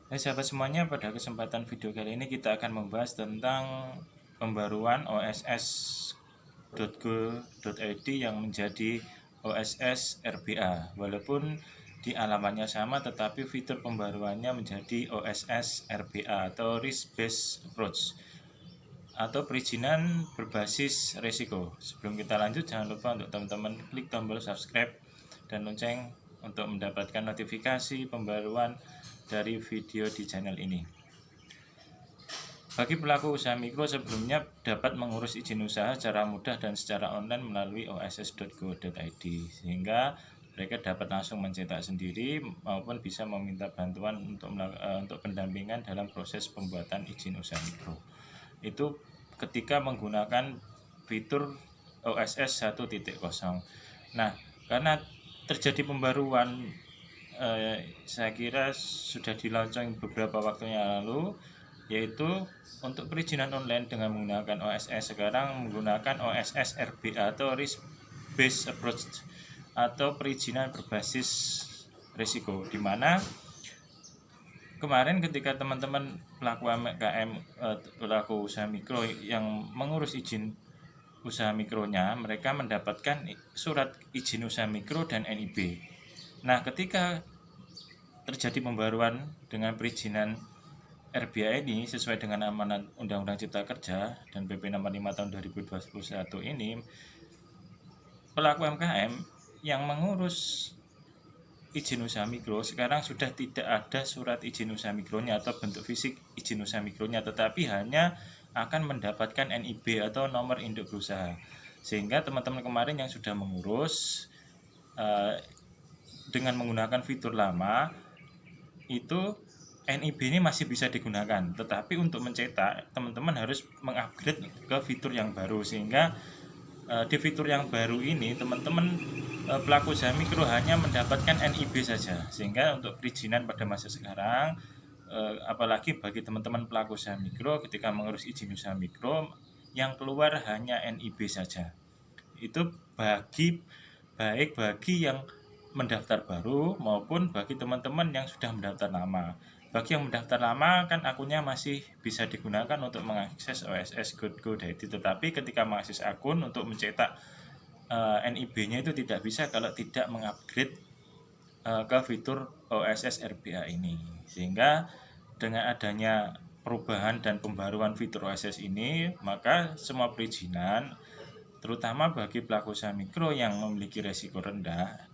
Hai sahabat semuanya, pada kesempatan video kali ini kita akan membahas tentang pembaruan OSS.go.id yang menjadi OSS RBA. Walaupun di alamatnya sama, tetapi fitur pembaruannya menjadi OSS RBA atau Risk Based Approach atau perizinan berbasis risiko. Sebelum kita lanjut, jangan lupa untuk teman-teman klik tombol subscribe dan lonceng untuk mendapatkan notifikasi pembaruan dari video di channel ini. Bagi pelaku usaha mikro, sebelumnya dapat mengurus izin usaha secara mudah dan secara online melalui oss.go.id, sehingga mereka dapat langsung mencetak sendiri maupun bisa meminta bantuan untuk pendampingan dalam proses pembuatan izin usaha mikro. Itu ketika menggunakan fitur OSS 1.0. Nah, karena terjadi pembaruan, saya kira sudah di launching beberapa waktu yang lalu, yaitu untuk perizinan online dengan menggunakan OSS. Sekarang menggunakan OSS RBA atau Risk Based Approach atau perizinan berbasis risiko, di mana kemarin ketika teman-teman pelaku UMKM, pelaku usaha mikro yang mengurus izin usaha mikronya, mereka mendapatkan surat izin usaha mikro dan NIB. Nah, ketika terjadi pembaruan dengan perizinan RBA ini sesuai dengan amanat Undang-Undang Cipta Kerja dan PP Nomor 5 Tahun 2021 ini, pelaku UMKM yang mengurus izin usaha mikro sekarang sudah tidak ada surat izin usaha mikronya atau bentuk fisik izin usaha mikronya, tetapi hanya akan mendapatkan NIB atau nomor induk berusaha. Sehingga teman-teman kemarin yang sudah mengurus dengan menggunakan fitur lama itu, NIB ini masih bisa digunakan, tetapi untuk mencetak teman-teman harus mengupgrade ke fitur yang baru, sehingga di fitur yang baru ini teman-teman pelaku usaha mikro hanya mendapatkan NIB saja, sehingga untuk perizinan pada masa sekarang, apalagi bagi teman-teman pelaku usaha mikro ketika mengurus izin usaha mikro, yang keluar hanya NIB saja. Itu baik bagi yang mendaftar baru maupun bagi teman-teman yang sudah mendaftar lama. Bagi yang mendaftar lama kan akunnya masih bisa digunakan untuk mengakses OSS.go.id, tetapi ketika mengakses akun untuk mencetak NIB-nya itu tidak bisa kalau tidak mengupgrade ke fitur OSS RBA ini. Sehingga dengan adanya perubahan dan pembaruan fitur OSS ini, maka semua perizinan terutama bagi pelaku usaha mikro yang memiliki risiko rendah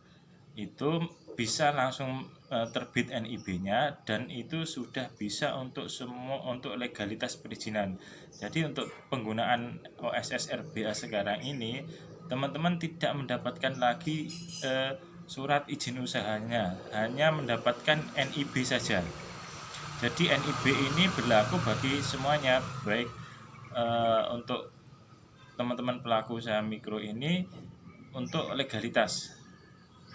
itu bisa langsung terbit NIB-nya, dan itu sudah bisa untuk legalitas perizinan. Jadi untuk penggunaan OSS RBA sekarang ini, teman-teman tidak mendapatkan lagi surat izin usahanya, hanya mendapatkan NIB saja. Jadi NIB ini berlaku bagi semuanya, baik untuk teman-teman pelaku usaha mikro ini untuk legalitas.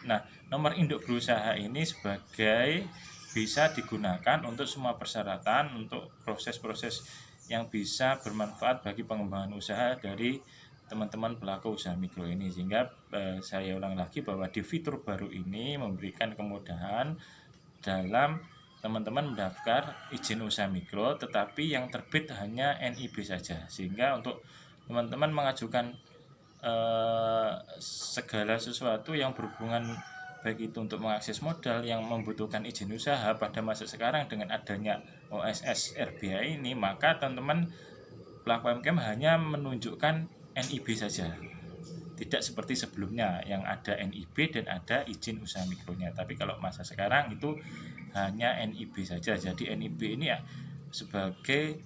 Nah, nomor induk berusaha ini sebagai bisa digunakan untuk semua persyaratan untuk proses-proses yang bisa bermanfaat bagi pengembangan usaha dari teman-teman pelaku usaha mikro ini. Sehingga saya ulang lagi bahwa di fitur baru ini memberikan kemudahan dalam teman-teman mendaftar izin usaha mikro, tetapi yang terbit hanya NIB saja. Sehingga untuk teman-teman mengajukan segala sesuatu yang berhubungan, baik itu untuk mengakses modal yang membutuhkan izin usaha pada masa sekarang dengan adanya OSS RBA ini, maka teman-teman pelaku UMKM hanya menunjukkan NIB saja. Tidak seperti sebelumnya yang ada NIB dan ada izin usaha mikronya. Tapi kalau masa sekarang itu hanya NIB saja. Jadi NIB ini ya sebagai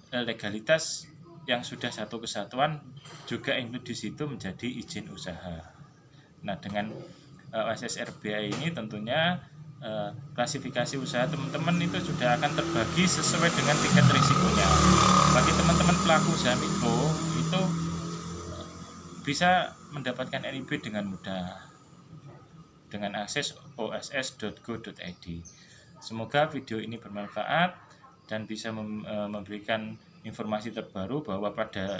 legalitas yang sudah satu kesatuan, juga include di situ menjadi izin usaha. Nah, dengan OSS RBA ini tentunya klasifikasi usaha teman-teman itu sudah akan terbagi sesuai dengan tingkat risikonya. Bagi teman-teman pelaku usaha mikro itu bisa mendapatkan NIB dengan mudah dengan akses oss.go.id. Semoga video ini bermanfaat dan bisa memberikan informasi terbaru bahwa pada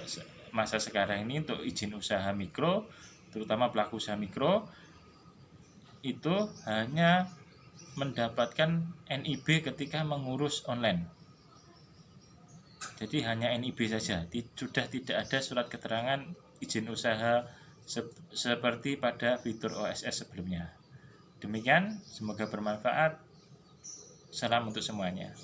masa sekarang ini untuk izin usaha mikro, terutama pelaku usaha mikro, itu hanya mendapatkan NIB ketika mengurus online. Jadi hanya NIB saja, sudah tidak ada surat keterangan izin usaha seperti pada fitur OSS sebelumnya. Demikian, semoga bermanfaat. Salam untuk semuanya.